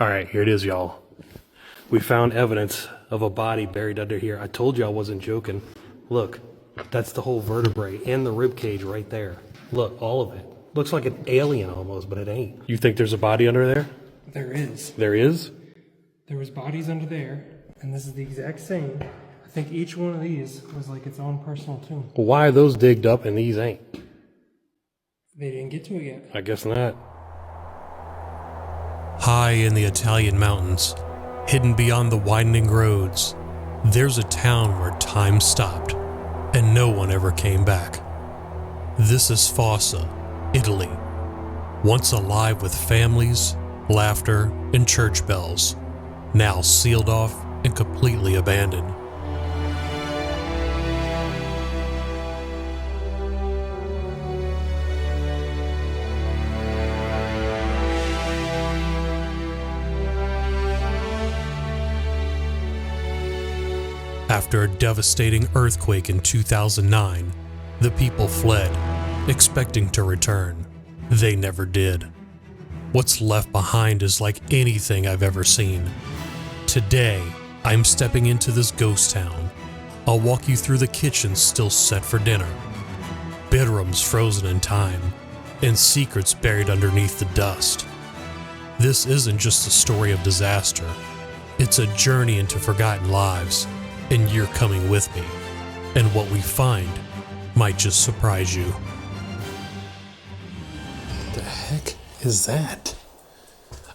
All right, here it is, y'all. We found evidence of a body buried under here. I told you I wasn't joking. Look, that's the whole vertebrae and the rib cage right there. Look, all of it. Looks like an alien almost, but it ain't. You think there's a body under there? There is. There is? There was bodies under there, and this is the exact same. I think each one of these was like its own personal tomb. Why are those digged up and these ain't? They didn't get to it yet. I guess not. High in the Italian mountains, hidden beyond the widening roads, there's a town where time stopped and no one ever came back. This is Fossa, Italy, once alive with families, laughter, and church bells, now sealed off and completely abandoned. After a devastating earthquake in 2009, the people fled, expecting to return. They never did. What's left behind is like anything I've ever seen. Today, I'm stepping into this ghost town. I'll walk you through the kitchen still set for dinner, bedrooms frozen in time, and secrets buried underneath the dust. This isn't just a story of disaster. It's a journey into forgotten lives. And you're coming with me, and what we find might just surprise you. What the heck is that?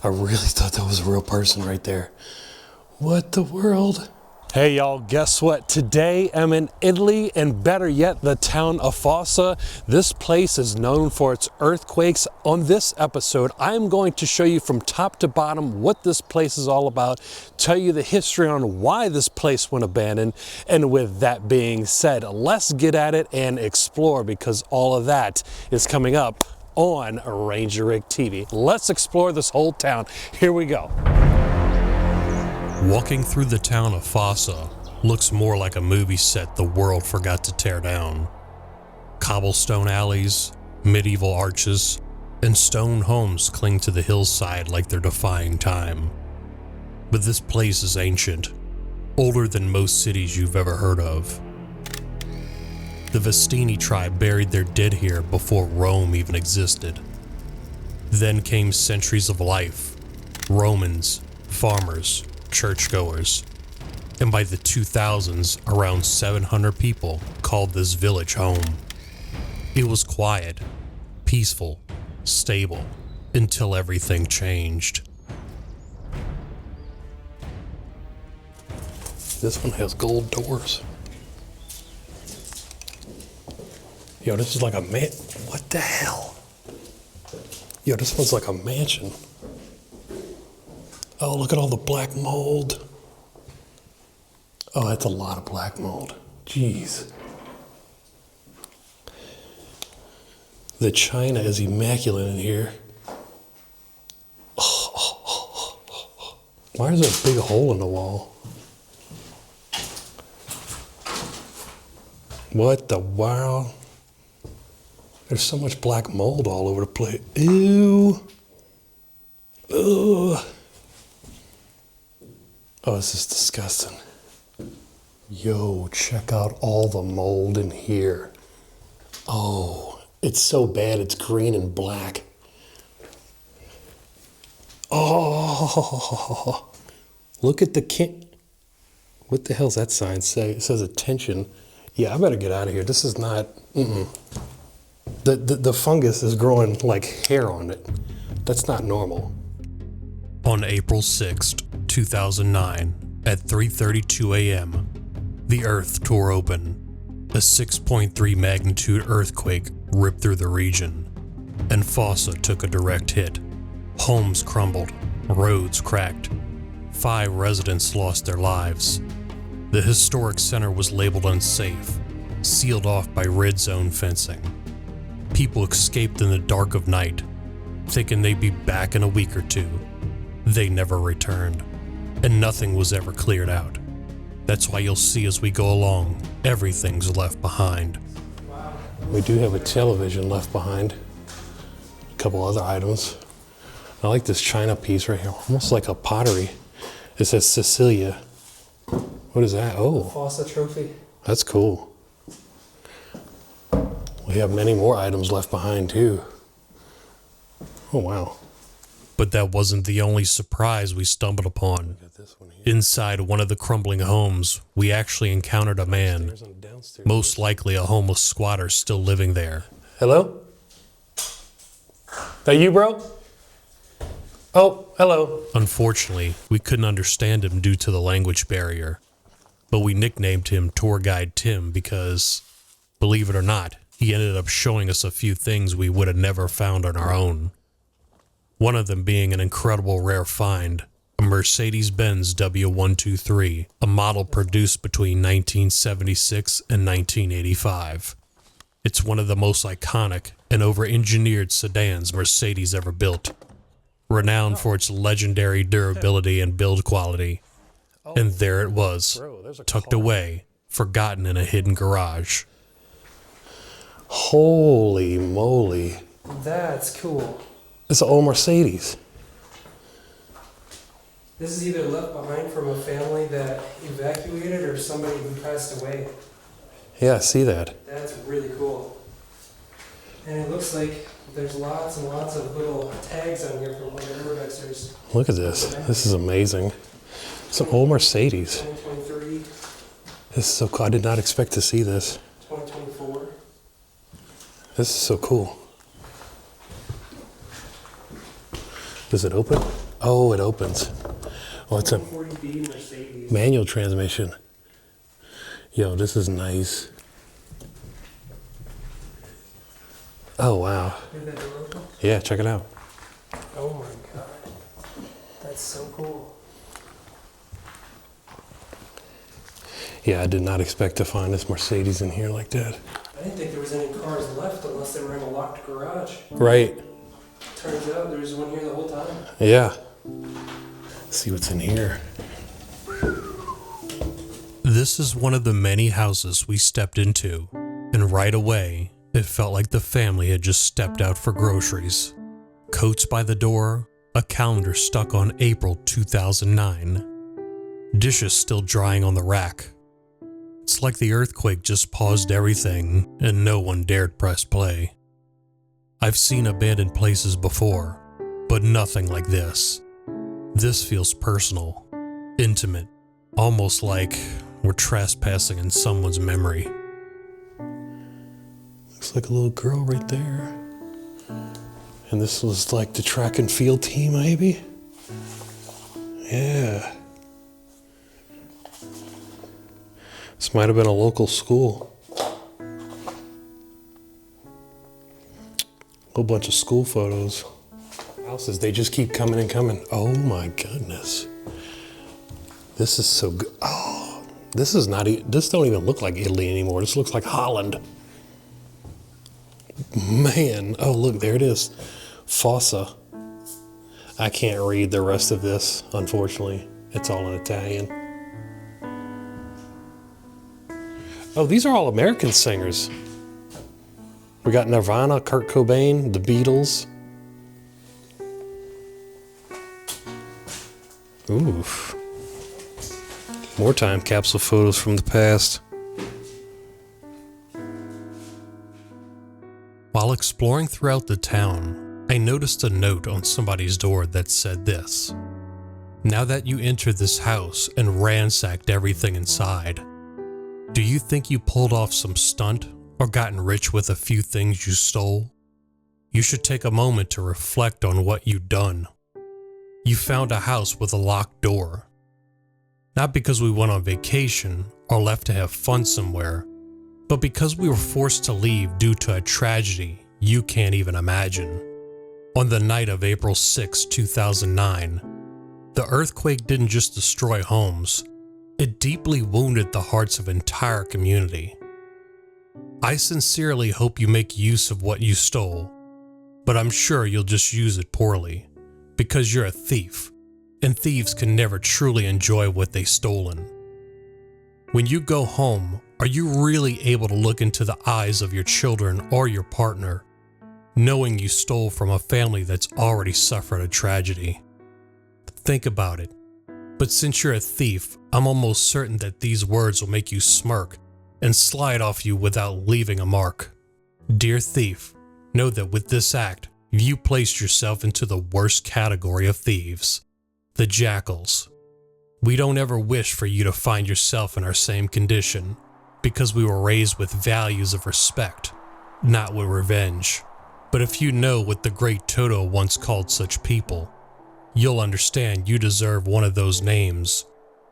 I really thought that was a real person right there. What the world? Hey y'all, guess what? Today I'm in Italy, and better yet, the town of Fossa. This place is known for its earthquakes. On this episode, I'm going to show you from top to bottom what this place is all about, tell you the history on why this place went abandoned, and with that being said, let's get at it and explore, because all of that is coming up on RangerRickTV. Let's explore this whole town. Here we go. Walking through the town of Fossa looks more like a movie set the world forgot to tear down. Cobblestone alleys, medieval arches, and stone homes cling to the hillside like they're defying time. But this place is ancient, older than most cities you've ever heard of. The Vestini tribe buried their dead here before Rome even existed. Then came centuries of life, Romans, farmers, churchgoers, and by the 2000s, around 700 people called this village home. It was quiet, peaceful, stable, until everything changed. This one has gold doors. Yo, this is like a what the hell? Yo, this one's like a mansion. Oh, look at all the black mold. Oh, that's a lot of black mold. Jeez. The china is immaculate in here. Why is there a big hole in the wall? What the world? There's so much black mold all over the place. Ew. Ugh. Oh, this is disgusting. Yo, check out all the mold in here. Oh, it's so bad it's green and black. Oh, look at the what the hell's that sign say? It says attention. Yeah, I better get out of here. This is not, The fungus is growing like hair on it. That's not normal. On April 6th, 2009, at 3:32 a.m., the earth tore open. A 6.3 magnitude earthquake ripped through the region, and Fossa took a direct hit. Homes crumbled, roads cracked. 5 residents lost their lives. The historic center was labeled unsafe, sealed off by red zone fencing. People escaped in the dark of night, thinking they'd be back in a week or two. They never returned, and nothing was ever cleared out. That's why you'll see as we go along, everything's left behind. We do have a television left behind. A couple other items. I like this china piece right here, almost like a pottery. It says Cecilia. What is that? Oh, Fossa trophy. that's cool. We have many more items left behind too. Oh wow. But that wasn't the only surprise we stumbled upon. Got this one here. Inside one of the crumbling homes, we actually encountered a man, Upstairs and downstairs. most likely a homeless squatter still living there. Hello? That you, bro? Oh, hello. Unfortunately, we couldn't understand him due to the language barrier, but we nicknamed him Tour Guide Tim because, believe it or not, he ended up showing us a few things we would have never found on our own. One of them being an incredible rare find, a Mercedes-Benz W123, a model produced between 1976 and 1985. It's one of the most iconic and over-engineered sedans Mercedes ever built, renowned for its legendary durability and build quality. And there it was, tucked away, forgotten in a hidden garage. Holy moly. That's cool. It's an old Mercedes. This is either left behind from a family that evacuated or somebody who passed away. Yeah, I see that. That's really cool. And it looks like there's lots and lots of little tags on here from other urbexers. Look at this. This is amazing. It's an old Mercedes. 2023, This is so cool. I did not expect to see this. 2024. This is so cool. Does it open? Oh, it opens. Oh, it's a 40B Mercedes. manual transmission. Yo, this is nice. Oh, wow. Is that door open? Yeah, check it out. Oh my god. That's so cool. Yeah, I did not expect to find this Mercedes in here like that. I didn't think there was any cars left unless they were in a locked garage. Right. Turns out there was one here the whole time. Yeah. Let's see what's in here. This is one of the many houses we stepped into, and right away, it felt like the family had just stepped out for groceries. Coats by the door, a calendar stuck on April 2009. Dishes still drying on the rack. It's like the earthquake just paused everything and no one dared press play. I've seen abandoned places before, but nothing like this. This feels personal, intimate, almost like we're trespassing in someone's memory. Looks like a little girl right there. And this was like the track and field team, maybe? Yeah. This might have been a local school. Whole bunch of school photos. Houses, they just keep coming and coming. Oh my goodness. This is so good. Oh, this is not, this don't even look like Italy anymore. This looks like Holland. Man, oh look, there it is. Fossa. I can't read the rest of this, unfortunately. It's all in Italian. Oh, these are all American singers. We got Nirvana, Kurt Cobain, the Beatles. Oof. More time capsule photos from the past. While exploring throughout the town, I noticed a note on somebody's door that said this: "Now that you entered this house and ransacked everything inside, do you think you pulled off some stunt or gotten rich with a few things you stole? You should take a moment to reflect on what you've done. You found a house with a locked door. Not because we went on vacation or left to have fun somewhere, but because we were forced to leave due to a tragedy you can't even imagine. On the night of April 6, 2009, the earthquake didn't just destroy homes, it deeply wounded the hearts of an entire community. I sincerely hope you make use of what you stole, but I'm sure you'll just use it poorly, because you're a thief, and thieves can never truly enjoy what they've stolen. When you go home, are you really able to look into the eyes of your children or your partner, knowing you stole from a family that's already suffered a tragedy. Think about it. But since you're a thief, I'm almost certain that these words will make you smirk and slide off you without leaving a mark. Dear thief, know that with this act, you placed yourself into the worst category of thieves, the jackals. We don't ever wish for you to find yourself in our same condition, because we were raised with values of respect, not with revenge. But if you know what the great Toto once called such people, you'll understand you deserve one of those names,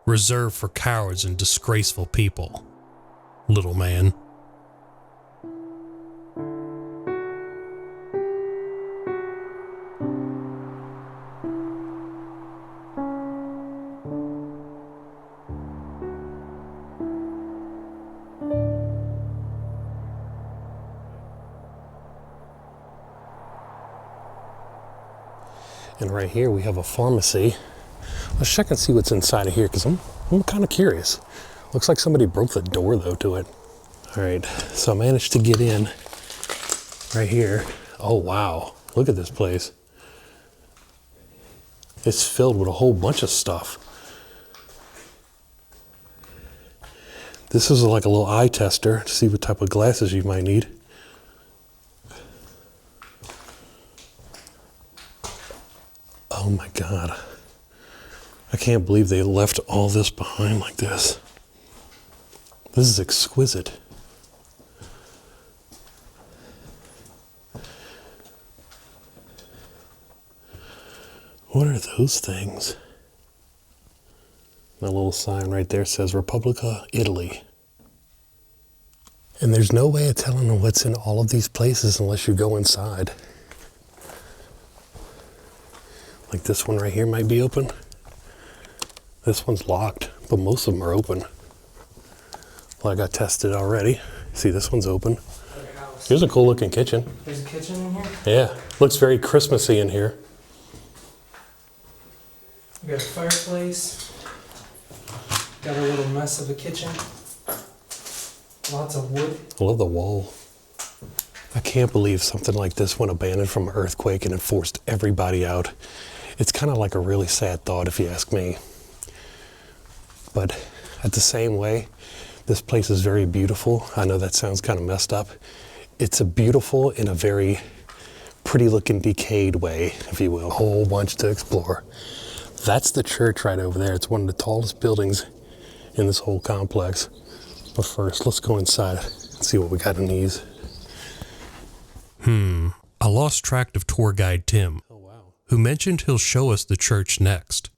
reserved for cowards and disgraceful people. Little man. And right here we have a pharmacy. Let's check and see what's inside of here, because I'm kind of curious. Looks like somebody broke the door though to it. All right, so I managed to get in right here. Oh wow, look at this place. It's filled with a whole bunch of stuff. This is like a little eye tester to see what type of glasses you might need. Oh my God. I can't believe they left all this behind like this. This is exquisite. What are those things? That little sign right there says Repubblica, Italy. And there's no way of telling what's in all of these places unless you go inside. Like this one right here might be open. This one's locked, but most of them are open. Well, I got tested already. See, this one's open. Here's a cool looking kitchen. There's a kitchen in here? Yeah, looks very Christmassy in here. We got a fireplace. Got a little mess of a kitchen. Lots of wood. I love the wall. I can't believe something like this went abandoned from an earthquake and it forced everybody out. It's kind of like a really sad thought if you ask me. But at the same way, this place is very beautiful. I know that sounds kind of messed up. It's a beautiful in a very pretty looking decayed way, if you will. A whole bunch to explore. That's the church right over there. It's one of the tallest buildings in this whole complex. But first, let's go inside and see what we got in these. I lost track of tour guide Tim, who mentioned he'll show us the church next.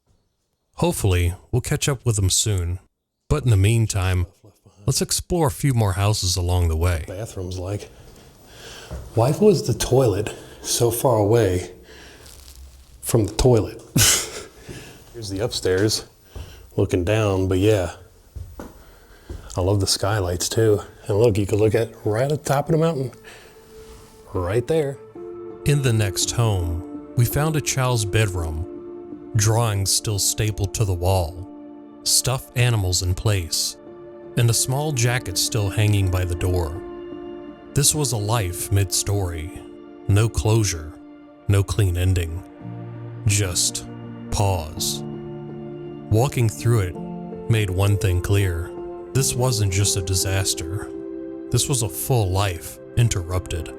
Hopefully, we'll catch up with him soon. But in the meantime, let's explore a few more houses along the way. Bathrooms like. Why was the toilet so far away from the toilet? Here's the upstairs, looking down, but yeah. I love the skylights too. And look, you can look at right at the top of the mountain. Right there. In the next home, we found a child's bedroom, drawings still stapled to the wall, stuffed animals in place, and a small jacket still hanging by the door. This was a life mid-story. No closure, no clean ending. Just pause. Walking through it made one thing clear. This wasn't just a disaster. This was a full life interrupted.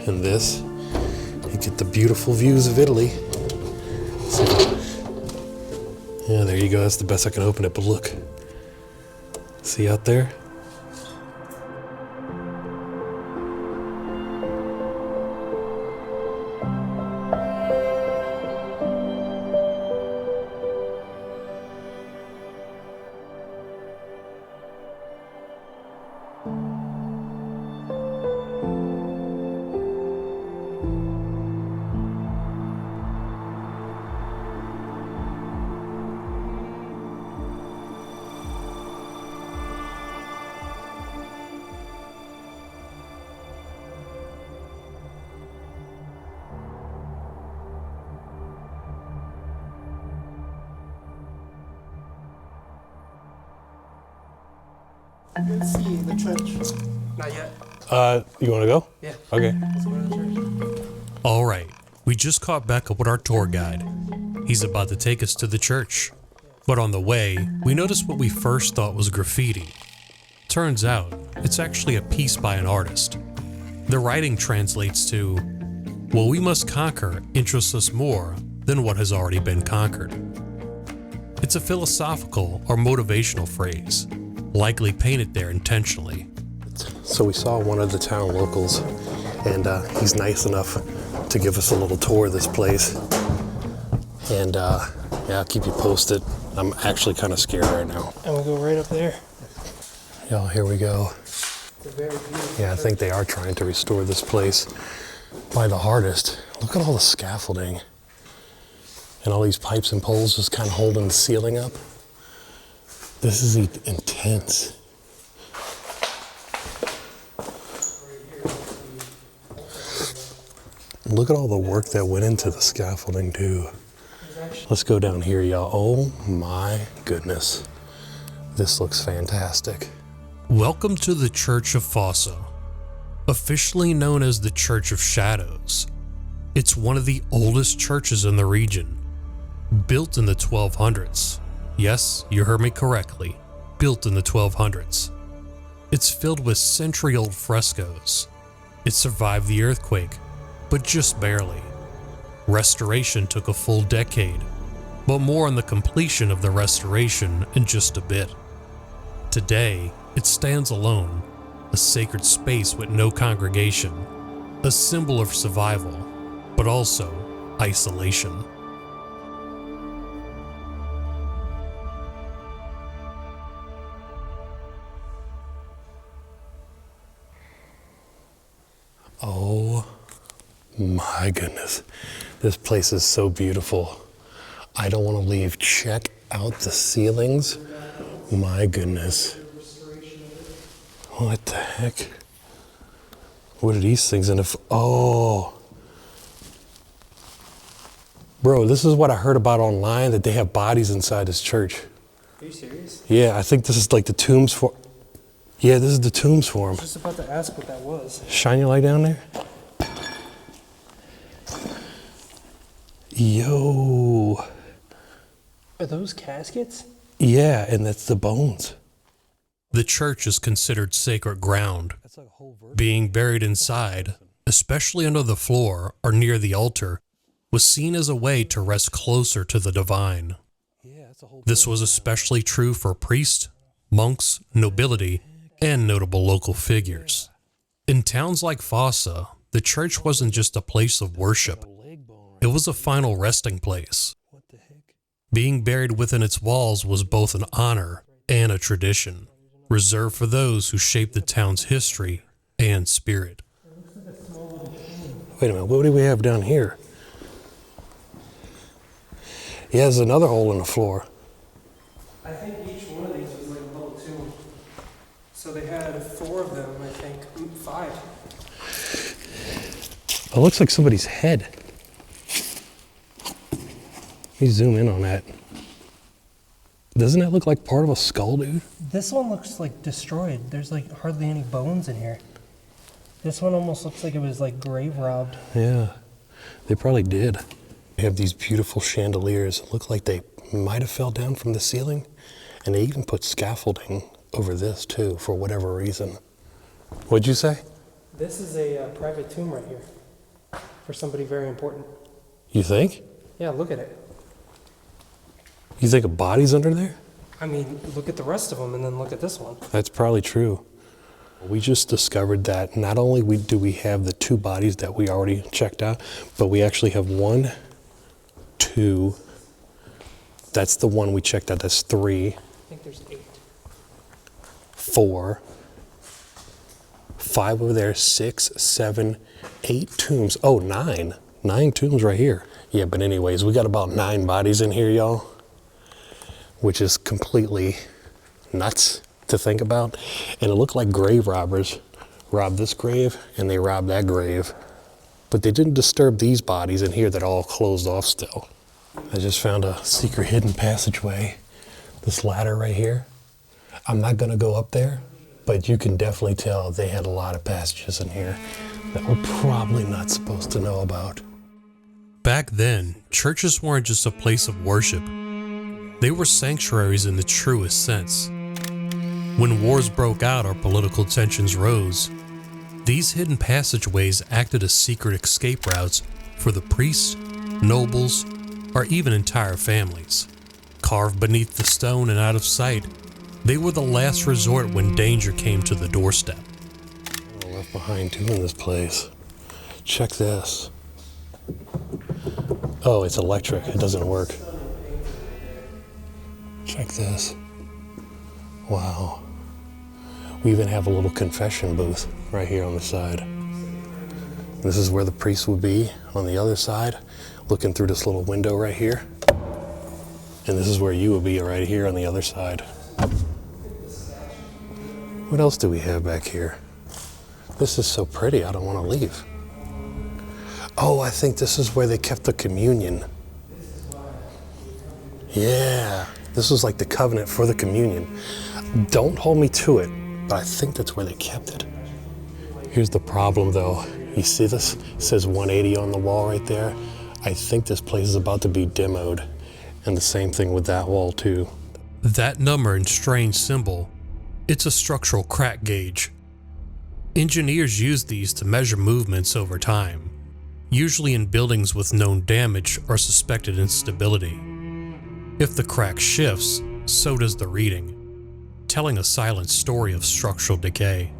And this, you get the beautiful views of Italy. Yeah, there you go. That's the best I can open it, but look. See out there? Let's see the church. Not yet. You want to go? Yeah. Okay. Let's go to the church. All right, we just caught back up with our tour guide. He's about to take us to the church. But on the way, we noticed what we first thought was graffiti. Turns out, it's actually a piece by an artist. The writing translates to, "What we must conquer interests us more than what has already been conquered." It's a philosophical or motivational phrase, likely painted there intentionally. So we saw one of the town locals, and he's nice enough to give us a little tour of this place. And yeah, I'll keep you posted. I'm actually kind of scared right now. And we'll go right up there. Y'all, here we go. It's a very beautiful Yeah, I think they are trying to restore this place by the hardest. Look at all the scaffolding and all these pipes and poles just kind of holding the ceiling up. This is intense. Look at all the work that went into the scaffolding too. Let's go down here, y'all. Oh my goodness. This looks fantastic. Welcome to the Church of Fossa, officially known as the Church of Shadows. It's one of the oldest churches in the region, built in the 1200s. Yes, you heard me correctly, built in the 1200s. It's filled with century-old frescoes. It survived the earthquake, but just barely. Restoration took a full decade, but more on the completion of the restoration in just a bit. Today, it stands alone, a sacred space with no congregation, a symbol of survival, but also isolation. Oh my goodness. This place is so beautiful. I don't want to leave. Check out the ceilings. My goodness. What the heck? What are these things in? Oh. Bro, this is what I heard about online, that they have bodies inside this church. Are you serious? Yeah, I think this is like the tombs for... Yeah, this is the tombs for I them. was just about to ask what that was. Shine your light down there. Yo. Are those caskets? Yeah, and that's the bones. The church is considered sacred ground. Being buried inside, especially under the floor or near the altar, was seen as a way to rest closer to the divine. This was especially true for priests, monks, nobility, and notable local figures. In towns like Fossa, the church wasn't just a place of worship. It was a final resting place. Being buried within its walls was both an honor and a tradition, reserved for those who shaped the town's history and spirit. Wait a minute, what do we have down here? Yeah, there's another hole in the floor. I think each one of these was like a little tomb. So they had 4 of them, I think. 5. It looks like somebody's head. Let me zoom in on that. Doesn't that look like part of a skull, dude? This one looks like destroyed. There's like hardly any bones in here. This one almost looks like it was like grave robbed. Yeah, they probably did. They have these beautiful chandeliers. It look like they might have fell down from the ceiling. And they even put scaffolding over this too, for whatever reason. What'd you say? This is a private tomb right here for somebody very important. You think? Yeah, look at it. You think a body's under there? I mean, look at the rest of them and then look at this one. That's probably true. We just discovered that not only do we have the 2 bodies that we already checked out, but we actually have 1, 2, that's the one we checked out, that's 3, I think there's 8. 4, 5 over there, 6, 7, 8 tombs. Oh, 9. 9 tombs right here. Yeah, but anyways, we got about 9 bodies in here, y'all, which is completely nuts to think about. And it looked like grave robbers robbed this grave and they robbed that grave. But they didn't disturb these bodies in here that are all closed off still. I just found a secret hidden passageway. This ladder right here. I'm not gonna go up there but you can definitely tell they had a lot of passages in here that we're probably not supposed to know about. Back then, churches weren't just a place of worship. They were sanctuaries in the truest sense. When wars broke out or political tensions rose, these hidden passageways acted as secret escape routes for the priests, nobles, or even entire families. Carved beneath the stone and out of sight, they were the last resort when danger came to the doorstep. I'm left behind too in this place. Check this. Oh, it's electric. It doesn't work. Check this. Wow. We even have a little confession booth right here on the side. This is where the priest would be on the other side, looking through this little window right here. And this is where you would be right here on the other side. What else do we have back here? This is so pretty, I don't want to leave. Oh, I think this is where they kept the communion. Yeah, this was like the covenant for the communion. Don't hold me to it, but I think that's where they kept it. Here's the problem though. You see this? It says 180 on the wall right there. I think this place is about to be demoed. And the same thing with that wall too. That number and strange symbol, it's a structural crack gauge. Engineers use these to measure movements over time, usually in buildings with known damage or suspected instability. If the crack shifts, so does the reading, telling a silent story of structural decay.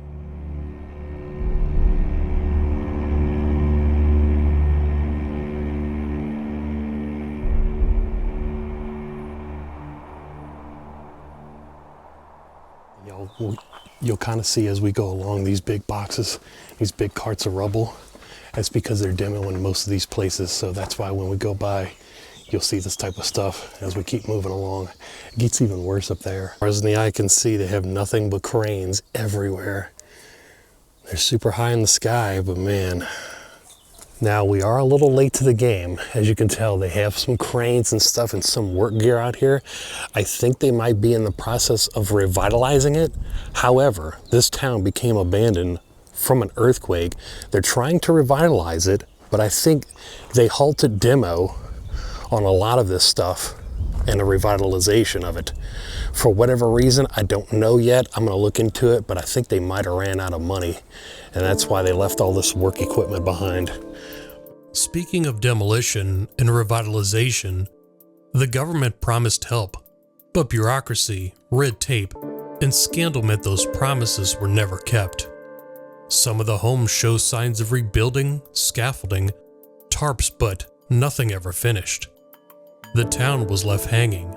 You'll kind of see as we go along these big boxes, these big carts of rubble. That's because they're demoing most of these places, so that's why when we go by, you'll see this type of stuff as we keep moving along. It gets even worse up there. As far as the eye can see, they have nothing but cranes everywhere. They're super high in the sky, but man. Now we are a little late to the game. As you can tell, they have some cranes and stuff and some work gear out here. I think they might be in the process of revitalizing it. However, this town became abandoned from an earthquake. They're trying to revitalize it, but I think they halted demo on a lot of this stuff and a revitalization of it. For whatever reason, I don't know yet. I'm gonna look into it, but I think they might have ran out of money, and that's why they left all this work equipment behind. Speaking of demolition and revitalization, the government promised help, but bureaucracy, red tape, and scandal meant those promises were never kept. Some of the homes show signs of rebuilding, scaffolding, tarps, but nothing ever finished. The town was left hanging.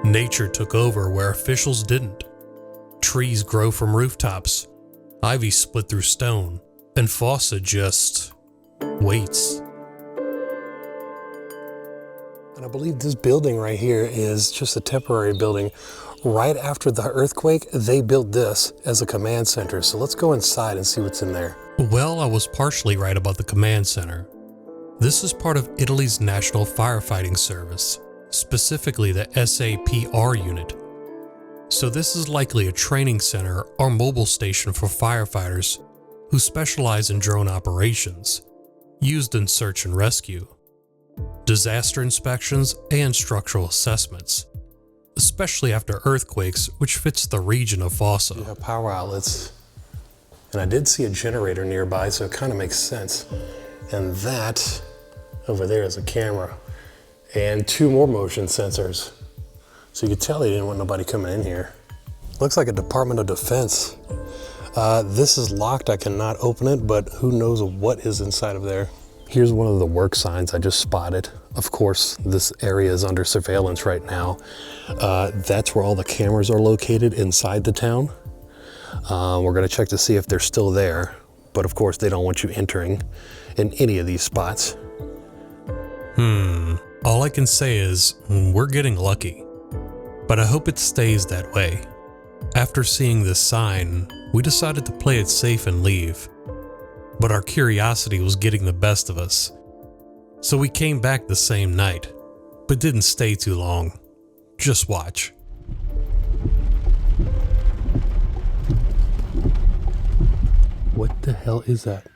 Nature took over where officials didn't. Trees grow from rooftops, ivy split through stone, and Fossa just waits. And I believe this building right here is just a temporary building. Right after the earthquake, they built this as a command center. So let's go inside and see what's in there. Well, I was partially right about the command center. This is part of Italy's National Firefighting Service, specifically the SAPR unit. So this is likely a training center or mobile station for firefighters who specialize in drone operations, used in search and rescue, disaster inspections, and structural assessments, especially after earthquakes, which fits the region of Fossa. You have power outlets, and I did see a generator nearby, so it kind of makes sense. And that over there is a camera and 2 more motion sensors. So you could tell they didn't want nobody coming in here. Looks like a Department of Defense. This is locked, I cannot open it, but who knows what is inside of there. Here's one of the work signs I just spotted. Of course, this area is under surveillance right now. That's where all the cameras are located inside the town. We're gonna check to see if they're still there, but of course they don't want you entering in any of these spots. All I can say is, we're getting lucky. But I hope it stays that way. After seeing this sign, we decided to play it safe and leave. But our curiosity was getting the best of us. So we came back the same night, but didn't stay too long. Just watch. hell is that?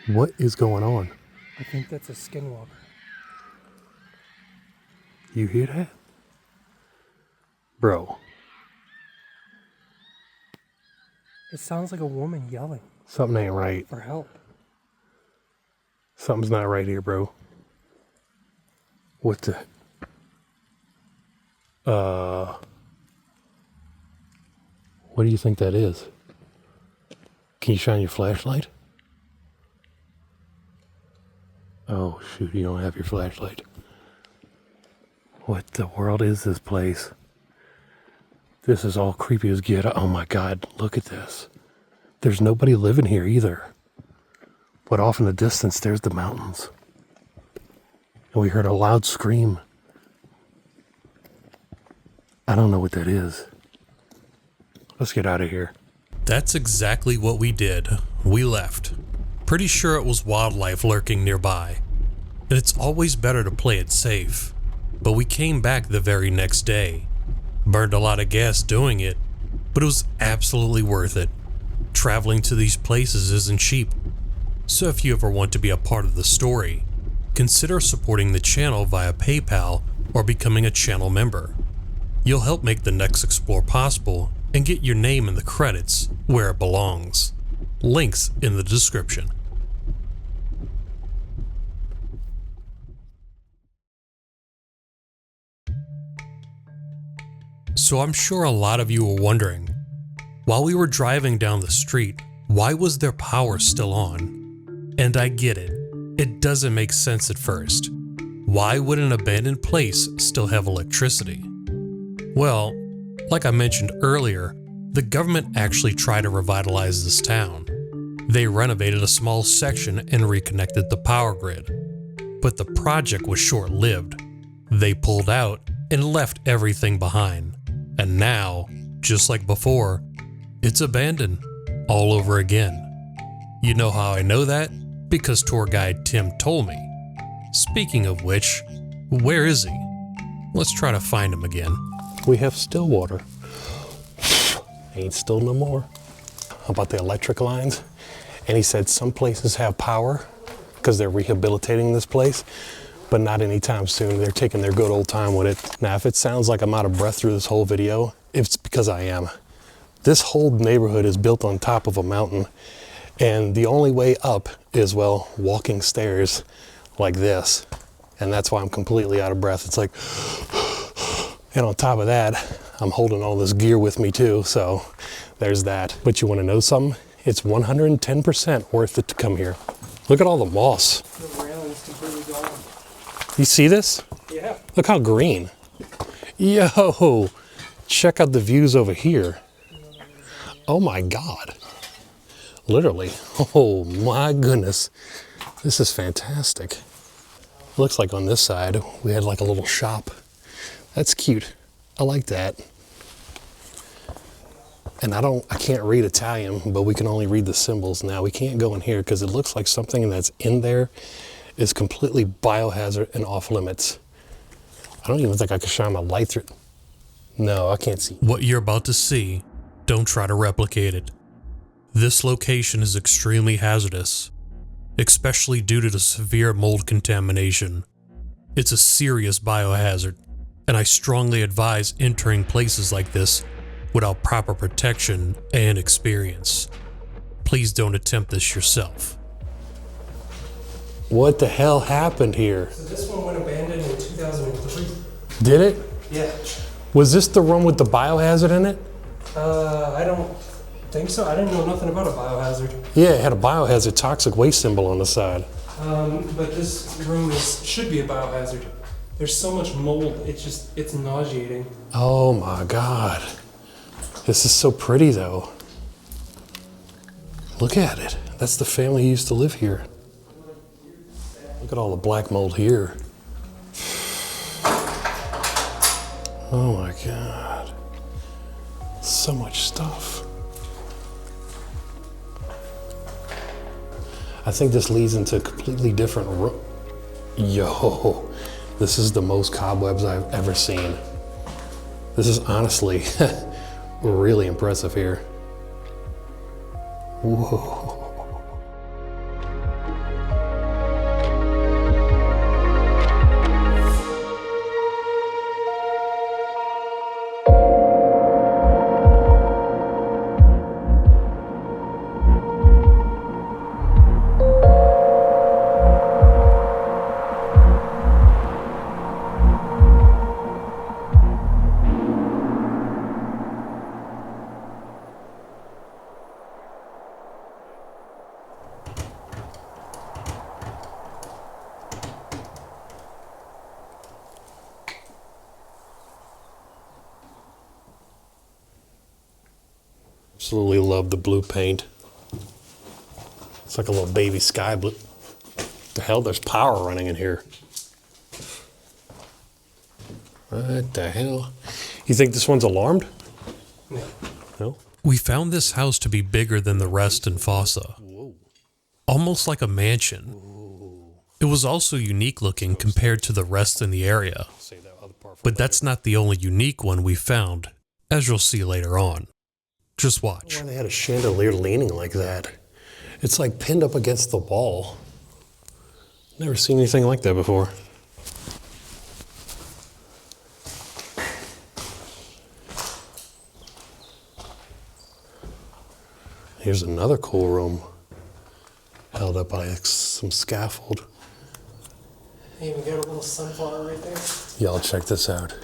What is going on? I think that's a skinwalker. You hear that? Bro. It sounds like a woman yelling Something ain't right. for help. Something's not right here, bro. What the? What do you think that is? Can you shine your flashlight? Oh, shoot, you don't have your flashlight. What the world is this place? This is all creepy as get. Oh my God, look at this. There's nobody living here either. But off in the distance, there's the mountains. And we heard a loud scream. I don't know what that is. Let's get out of here. That's exactly what we did. We left. Pretty sure it was wildlife lurking nearby. And it's always better to play it safe. But we came back the very next day. Burned a lot of gas doing it, but it was absolutely worth it. Traveling to these places isn't cheap. So if you ever want to be a part of the story, consider supporting the channel via PayPal or becoming a channel member. You'll help make the next explore possible and get your name in the credits where it belongs. Links in the description. So I'm sure a lot of you were wondering, while we were driving down the street, why was their power still on? And I get it. It doesn't make sense at first. Why would an abandoned place still have electricity? Well, like I mentioned earlier, the government actually tried to revitalize this town. They renovated a small section and reconnected the power grid. But the project was short-lived. They pulled out and left everything behind. And now, just like before, it's abandoned all over again. You know how I know that? Because tour guide Tim told me. Speaking of which, where is he? Let's try to find him again. We have still water. Ain't still no more. About the electric lines. And he said some places have power because they're rehabilitating this place, but not anytime soon. They're taking their good old time with it. Now, if it sounds like I'm out of breath through this whole video, it's because I am. This whole neighborhood is built on top of a mountain, and the only way up is, well, walking stairs like this. And that's why I'm completely out of breath. It's like, and on top of that, I'm holding all this gear with me too, so there's that. But you want to know something? It's 110% worth it to come here. Look at all the moss. The railing's completely gone. You see this? Yeah. Look how green. Yo, check out the views over here. Oh my God. Literally. Oh my goodness. This is fantastic. Looks like on this side, we had like a little shop. That's cute. I like that. And I can't read Italian, but we can only read the symbols now. We can't go in here because it looks like something that's in there is completely biohazard and off limits. I don't even think I could shine my light through. No, I can't see. What you're about to see, don't try to replicate it. This location is extremely hazardous, especially due to the severe mold contamination. It's a serious biohazard, and I strongly advise entering places like this without proper protection and experience. Please don't attempt this yourself. What the hell happened here? So this one went abandoned in 2003. Did it? Yeah. Was this the one with the biohazard in it? I don't think so. I didn't know nothing about a biohazard. Yeah, it had a biohazard toxic waste symbol on the side. But this room should be a biohazard. There's so much mold, it's nauseating. Oh my God. This is so pretty though. Look at it. That's the family who used to live here. Look at all the black mold here. Oh my God. So much stuff. I think this leads into a completely different room. Yo, this is the most cobwebs I've ever seen. This is honestly really impressive here. Whoa. Absolutely love the blue paint. It's like a little baby sky blue. The hell, there's power running in here. What the hell? You think this one's alarmed? No. No? We found this house to be bigger than the rest in Fossa. Almost like a mansion. It was also unique looking compared to the rest in the area. But that's not the only unique one we found, as you'll see later on. Just watch. Why they had a chandelier leaning like that? It's like pinned up against the wall. Never seen anything like that before. Here's another cool room held up by some scaffold. Hey, we got a little sunflower right there. Y'all check this out.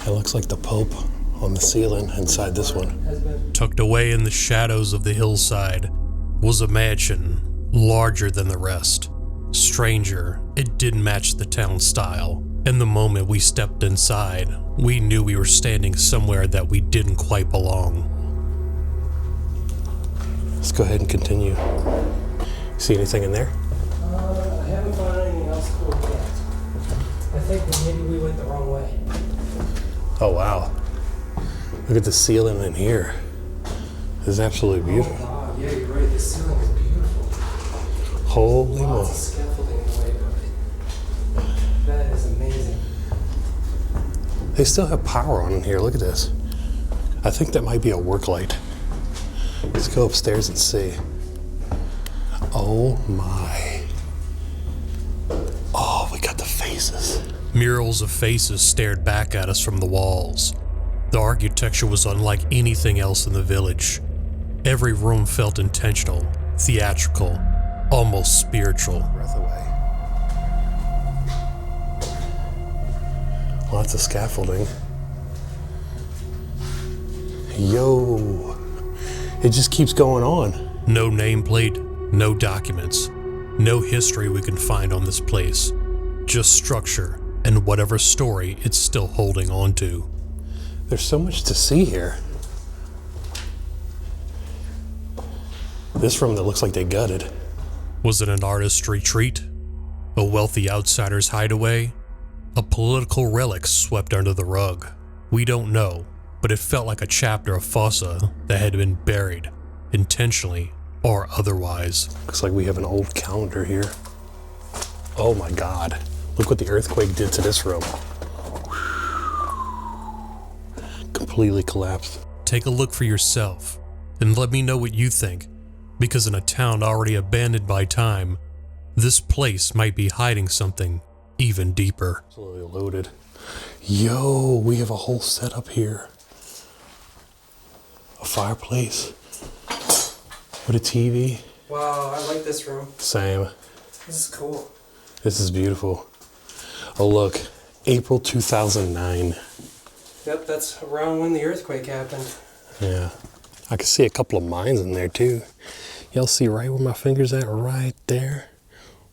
It looks like the Pope on the ceiling inside this one. Has been. Tucked away in the shadows of the hillside was a mansion larger than the rest. Stranger, it didn't match the town style. And the moment we stepped inside, we knew we were standing somewhere that we didn't quite belong. Let's go ahead and continue. See anything in there? I haven't found anything else cool yet. I think that maybe we went the wrong way. Oh wow. Look at the ceiling in here. This is absolutely beautiful. Oh, wow. Yeah, you're right. The ceiling is beautiful. Holy Lots of moly. scaffolding in the way of it. That is amazing. They still have power on in here. Look at this. I think that might be a work light. Let's go upstairs and see. Oh my. Oh, we got the faces. Murals of faces stared back at us from the walls. The architecture was unlike anything else in the village. Every room felt intentional, theatrical, almost spiritual. Breath away. Lots of scaffolding. Yo. It just keeps going on. No nameplate, no documents, no history we can find on this place. Just structure and whatever story it's still holding on to. There's so much to see here. This room that looks like they gutted. Was it an artist's retreat? A wealthy outsider's hideaway? A political relic swept under the rug? We don't know, but it felt like a chapter of Fossa that had been buried, intentionally or otherwise. Looks like we have an old calendar here. Oh my God. Look what the earthquake did to this room. Completely collapsed. Take a look for yourself and let me know what you think, because in a town already abandoned by time, this place might be hiding something even deeper. Absolutely loaded. Yo, we have a whole setup here. A fireplace. With a TV. Wow, I like this room. Same. This is cool. This is beautiful. Oh look, April 2009. Yep, that's around when the earthquake happened. Yeah. I can see a couple of mines in there too. Y'all see right where my finger's at? Right there.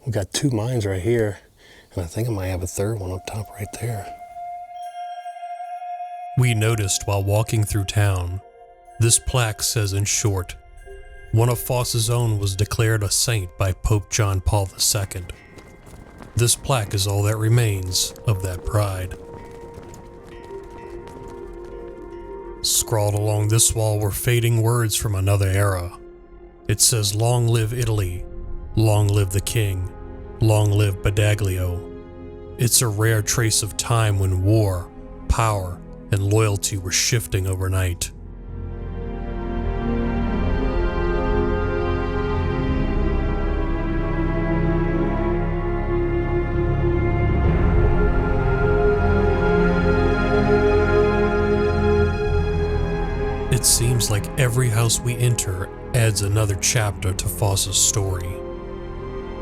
We got 2 mines right here. And I think I might have a third one up top right there. We noticed while walking through town, this plaque says in short, one of Fossa's own was declared a saint by Pope John Paul II. This plaque is all that remains of that pride. Scrawled along this wall were fading words from another era. It says, "Long live Italy, long live the king, long live Badaglio." It's a rare trace of time when war, power, and loyalty were shifting overnight. It seems like every house we enter adds another chapter to Fossa's story.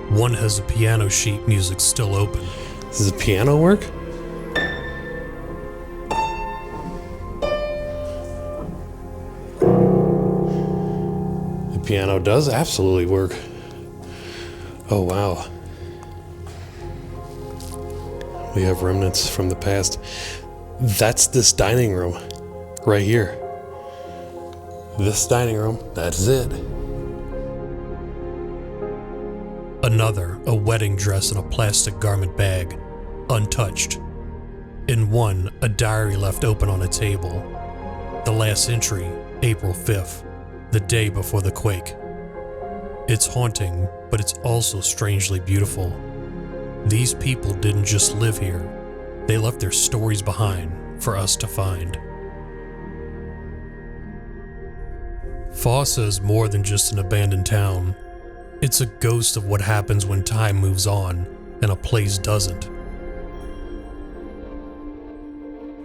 One has a piano sheet music still open. Does the piano work? The piano does absolutely work. Oh wow. We have remnants from the past. That's this dining room right here. This dining room, that's it. Another, a wedding dress in a plastic garment bag, untouched. In one, a diary left open on a table. The last entry, April 5th, the day before the quake. It's haunting, but it's also strangely beautiful. These people didn't just live here. They left their stories behind for us to find. Fossa is more than just an abandoned town. It's a ghost of what happens when time moves on and a place doesn't.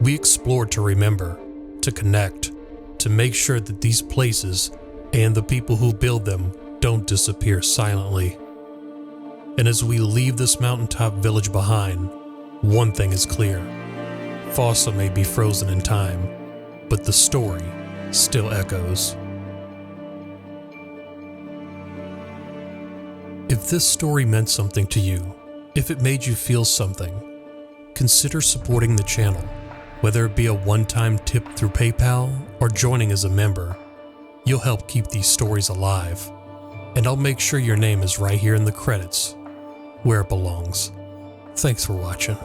We explored to remember, to connect, to make sure that these places and the people who build them don't disappear silently. And as we leave this mountaintop village behind, one thing is clear. Fossa may be frozen in time, but the story still echoes. If this story meant something to you, if it made you feel something, consider supporting the channel, whether it be a one-time tip through PayPal or joining as a member. You'll help keep these stories alive, and I'll make sure your name is right here in the credits, where it belongs. Thanks for watching.